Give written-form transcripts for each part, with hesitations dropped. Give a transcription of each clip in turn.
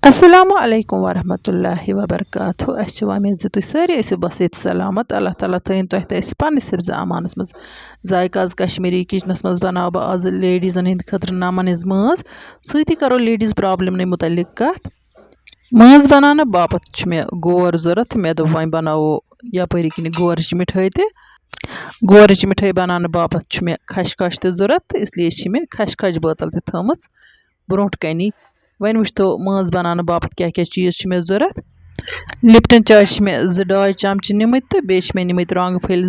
Assalamu alaikum warahmatullahi wabarakatuh. Ashu wamid zu tu sari asu basit salamat. Allah Taala thain to tais panis sibza amanas maz. Zaikaz Kashmiri kitchens maz banaw ba az ladies an hind khatra naman is maz. Siti karo ladies problem ne mutalik kat. Maz banana bapat ch me gor zorat me do vain banaw yapari kini gorch mithai te. Gorch mithai banana bapat ch me khashkash te zorat isliye ch me khashkash botal te thamas. Bront kani one वो तो मज बनाने बापत क्या क्या चीज़ मे जरूरत Lipton चाय मे ज चमच निमित तो बे मे निमित रंग फल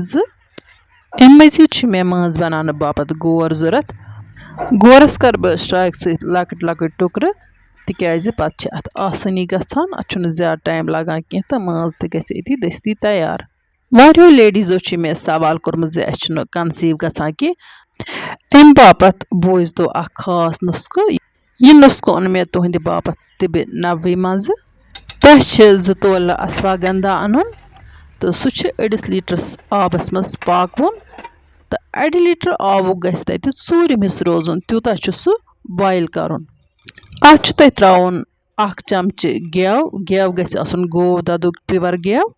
अम मजीद मे मज बनाने बापत गोर जरूरत गोरस कर बह स्ट्राइक सत लकट लकट टुकर तिकाज पत अत आसानी गसान अत ज्यादा टाइम लगान कह तो मज त गि दस्ती तैयार वारियो लेडीजो मे सवाल कोर्मुत अ कंसीव गसान कि अम बापत बोज तो खास नुस्खो यह नुस्खो ओन मे तुहद बापत तब नवे मज तह तोल अश्वगंधा अन तो सह अड़िस लीटरस आबस मज पाकवन तो अड़ लीटर आबू गस तत चूरम हिस्स रोजन तूता सह बॉयल करन अत त्रावन चमच गेव गेव गस आसन गो ददुक प्योर गेव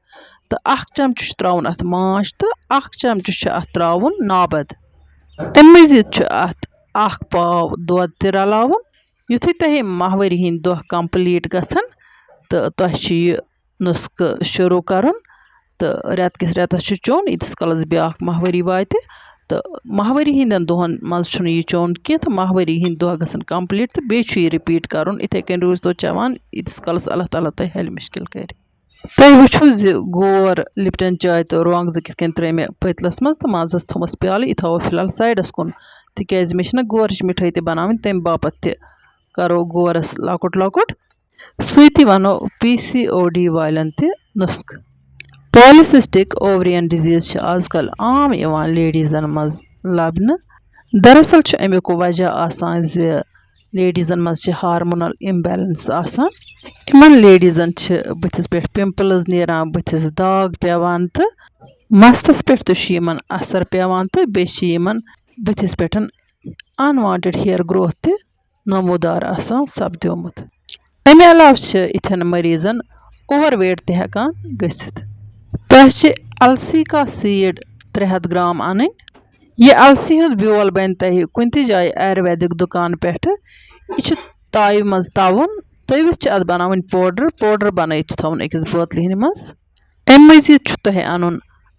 तो चमच त्रावन अत माश तो चमच अत त्रावन नाबद अम मजीद अत पाव दोद त रलावन युथु तह माहवारी हिंद दह कंप्लीट गसन तो तह यह नुस्ख शुरू कर तो रेत किस रेतस चोन यीतिस कलस ब्या माहवारी वात तो माहवारी हिंदन दोहन मज यह चोन कह तो माहवारी हिंद दह गसन कंप्लीट तो बे यह रिपीट कर इथे कन रोज तो चवान यीतिस कलस अल्लाह ताला तह हल मुश्किल कर तुम वो गोर लिप्टन चाय तो रोंग कित त्रे मे पतलस मज तो मजस थोमस प्याल यह थो फिलहाल साइडस कुन तिकाज मे गोरच मिठाई त बनावन तम बापत करो गोरस लकुट लकुट सती वनो PCOD वालन ते नुस्ख पॉलिसिस्टिक ओवरियन डिजीज आजकल आम लेडीजन मज लबन दरअसल अमुक वजह आसान ज लेडीजन मज हार्मोनल इम्बैलेंस आसान इमन लेडीजन बुथिस पे पिंपल्स नेरान बुथिस दाग पेवान तो मस्तस पे तो असर पेवान तो बेमन बुथिस पे अनवांटेड हेयर ग्रोथ ते नमोदार आसान सपद्योमुत अमे अलाव इथन मरीजन ओवरवेट ते हेकान गसित तह अलसी का सीड 300 ग्राम अन यह अलसी हंद ब्योल बन तह कुन जाय आयुर्वेदिक दुकान पे यह ताव मज तवन तवित अत बनावन पाउडर पाउडर बन थवन अकिस बोतल मज अम मजीद तह अन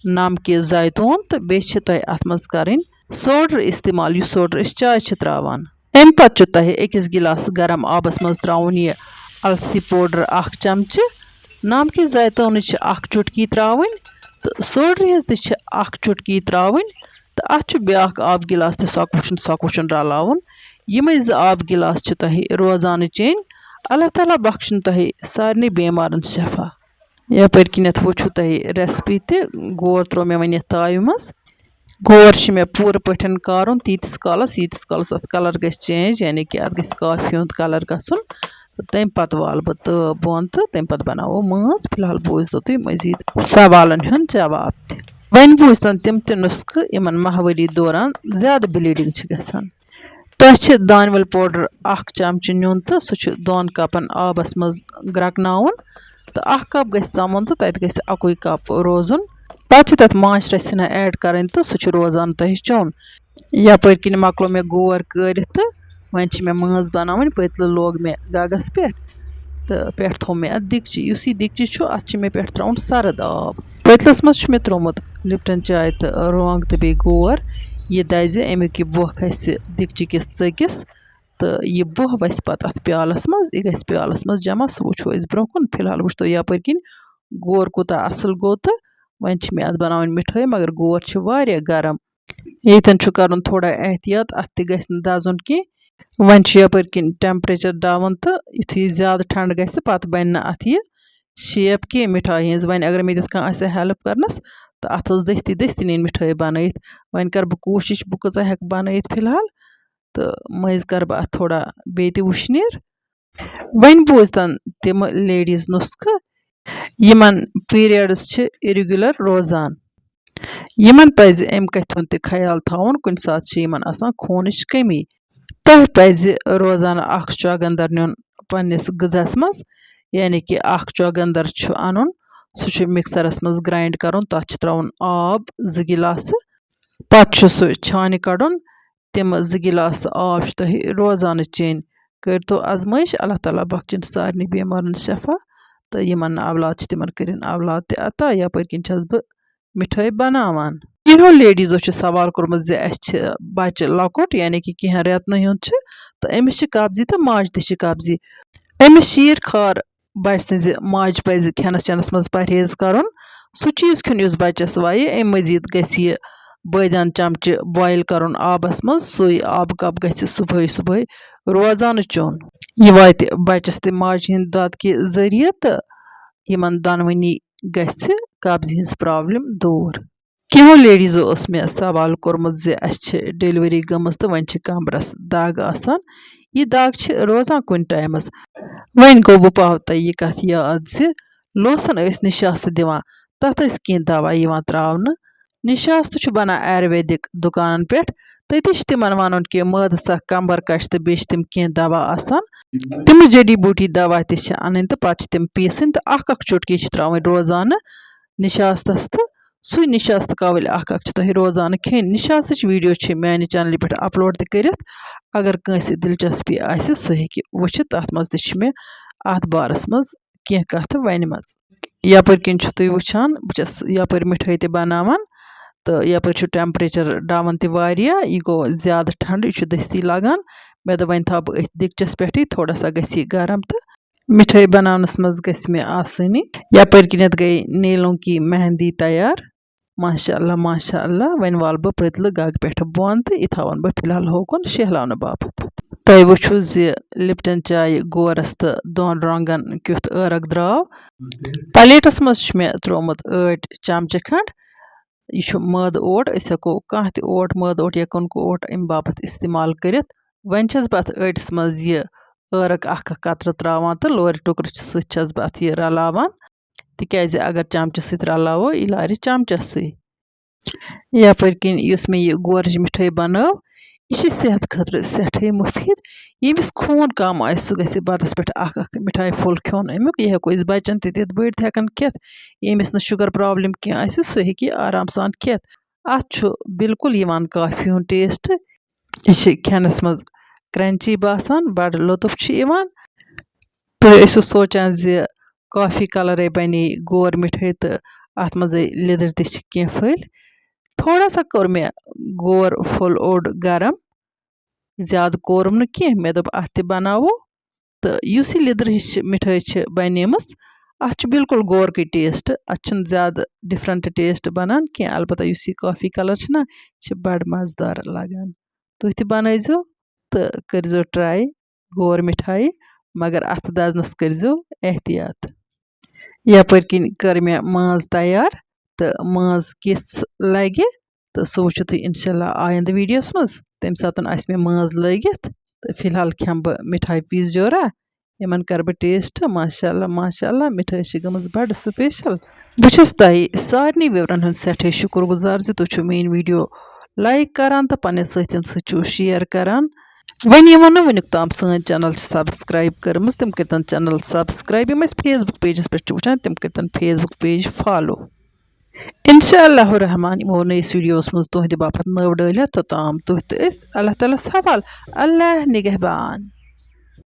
नमक जैतून तो बे अत मज कर सोडर इस्तेमाल यह सोडर चाय त्रावान अम पत् तह अकिस गिलास गर्म आबस मज त्रावन यह अलसी पाउडर चमच नमक जैतून चुटकी त्रावन तो सोडर हज चुटकी त्रावन तो अत ब्या आब गिलास सकुशन रलावन यमे आब गिलास तह रोजान चेन अल्लाह ताला बख्शन तह सारे बेमारन शफा यपर किनत वो तह रेसिपी त गोर त्रो मे वन ताव मज गोर मे पूर पठन कारण तीस कालस अत कलर ग चेंज यानी कि अत ग काफी हूँ कलर गसन तम पत वाल बह तो बोन तो तम पत बनावो मज फिलहाल बोज तो तुम मजीद सवालन हूँ जवाब त वन बोजतन तम त नुस्ख इन माहवारी दौरान ज्यादा ब्लीडिंग गसान तह दानवल पाउडर चमच नुन तो सह 2 कपन आबस मज ग्रकनावन तो कप ग समुन तो तत ग अकुई कप रोजन पे तथ माछ रसना ऐड कर तो सह रोजान तह चोन यपर किन मकलो मे गोर कर तो वन मे मज बनावन पतल लोग मे गगस पे तो पे थो मे अत दिगचि उस दिगचि अत मे पे त्राउन सर्द आब पतलस मज मे त्रोमुत लिप्टन चाय तो रोंग तो बे गोर यह दज अमुक यह बोह खस दिगचि किस चकिस तो यह बोह वस पत अत प्यालस मज यह गस प्यालस मज जमा सह वो ब्रोह कुन फिलहाल वो तो यपर किन गोर कूता असल गो तो वन मे अत बनावन मिठाई मगर गोर वारिया गरम येतन कर थोड़ा एहतियात अत गस दजन कह वन यपर किन टेम्परेचर दावन तो यु ज्यादा ठंड गस पत बन अत यह शेप कह मिठाई हज वन अगर मे कह हेल्प करनस तो अत दस्ती दस्ती नी मिठाई बन वन कर बह कोशिश बह कचा हेक बन फिलहाल तो मज कर बह अत थोड़ा बे वुशनेर वन बोजतन तम लेडीज नुस्ख यमन पीरियड्स इरेगुलर रोजान यमन पज अम कथ हुंद ख्याल थवन कुन सात यमन आसान खूनच कमी तह पज रोजाना अश्वगंधर नुन पन्निस गज़ास मज यानी कि अख चौगंदर छु अनुन सु मिक्सरस मज ग्राइंड करुन तथ छु त्राउन आब 2 गिलास पत छु सु छानि कड़ुन तम 2 गिलास आब छु तोहि रोजान चेन करतो आजमाइश अल्लाह ताला बख्शिन सारनी बेमारन शफा तो यमन औलाद छु तिमन करिन औलाद ते अता यपर किन छस ब मिठाई बनावान यहो लेडीजो छु सवाल कोरमत जे अस बच लकुट यानी कि कह रेतन हुंद छु तो अमिस छु कब्जी तो माज ते छु कब्जी अमिस शीर खार बच सज माज पज खेनस चेनस मज परहेज करुन सु चीज खन युस बचस वाये अम मजीद गछ ये बदियान चमच बॉयल करुन आबस मज सुई आब कप गछ सुबह सुबह रोजान चोन यह वात बचस ते माज हिंद दद के जरिए तो यमन दनवनी गछ कब्जी हिंस प्रॉब्लम दूर कहो लेडीजो मे सवाल कोरमुत जे अस डिलीवरी गमज तो वन कमरस दाग आसान यह दाग रोजान कुन टाइमस वन गो बह पाव तह यह कथ याद जे लोसन निशास्त दिवान तथ कह दवा त्रावन निशास्त बना आयुर्वेदिक दुकान पे तति तिमन वन कि मद सख कंबर कश तो बे तम कह दवा आसान तम जड़ी बूटी दवा तन तो पे तम पीसन तो अख चुटकी त्रावन रोजान निशास्तस तो सु निशास्त कवल अख तुह रोजान खेन निशास्त वीडियो मानि चैनल पे अपलोड कर अगर कंस दिलचस्पी आस सह हेकि वुचित तथ मज मे अत बारस मज कह कथ वन यपर किन तुम वुचान बस यपर मिठाई ते बनावान तो यपर टेम्परेचर डावन तह यह गो ज्यादा ठंड यह दस्ती लगान मे दोप वन थो बह दिकचस पे थोड़ा सा गि गरम तो मिठाई बनावनस मज गस मे आसानी यपर किनत गई नीलों की मेहंदी तैयार माशा वन वाल बह पतल गग पे बोन तो यह थवन बह फिलहाल होकुन शहलान बापत तुम वुचु लिप्टन चाय गोरस तो दोन रंगन क्युत ٲरक द्राव प्लेटस मज मे त्रोमुत 8 चमच खंड यह मद ओट हेको कह त ओट मद ओट या कनक ओट अम बापत इस्तेमाल कर वन बह अट्स मज यह ٲरक अख कतर त्रावान तो लोर टुकर सत बह यह रलावान तिकाज अगर चमच सत रलावो यह लार चमचस यपर किन मे यह गोरज मिठाई बनव यह सेहत खतर सठे मुफीद यमिस खून कम आ सह गि बतस पे अख मिठाई फुल खोन अमुक यह हेको बच्चन तथ बड़ हेकन खेत यमिस न शुगर प्रॉब्लम कह सह हेकि आराम सान खेत अत बिल्कुल कॉफी हुंद टेस्ट यह खेनस मज क्रंची बासान बड़ लुत्फ तुम ऐसो सोचान जे कॉफी कलर बने गोर मिठाई तो अत मज लिदर तह फल थोड़ा सा कोर मे गोर फुल ओड गरम ज्यादा कोरम न कह मे दोप अत बनावो तो युस लिदर हिच मिठाई बनेमस अत बिल्कुल गोरक टेस्ट अत ज्यादा डिफरेंट टेस्ट बनान कह अलबत्ता युस यह कॉफी कलर ना बड़ मजेदार लगान तुह तह बनजो तो करजो ट्राई गोर मिठाई मगर अत दजनस करजो एहतियात यपर किन कर मे माज तैयार तो माज किस लगे तो सह वुचु तुम इंशाल्लाह आयंद वीडियोस मज तम सात मे माज लगित तो फिलहाल खेम बह मिठाई पीस जोरा यमन कर बह टेस्ट माशा मिठाई गमज बड़ स्पेशल बस तह सारे विवरन हूँ सठे शुक्र गुजार जे तुम मेन वीडियो लाइक करान तो पन्न सतन सो शेयर करान वन यमो ना वनुक ताम सन चैनल सब्सक्राइब करम तम कर चैनल सब्सक्राइब यम फेसबुक पेजस पे वुचान तम कर फेसबुक पेज फॉलो इंशाअल्लाह रहमान यमो नईस वीडियोस मज तुहद बापत नव डालित तोताम तुह तो अल्लाह ताला हवाल अल्लाह निगहबान।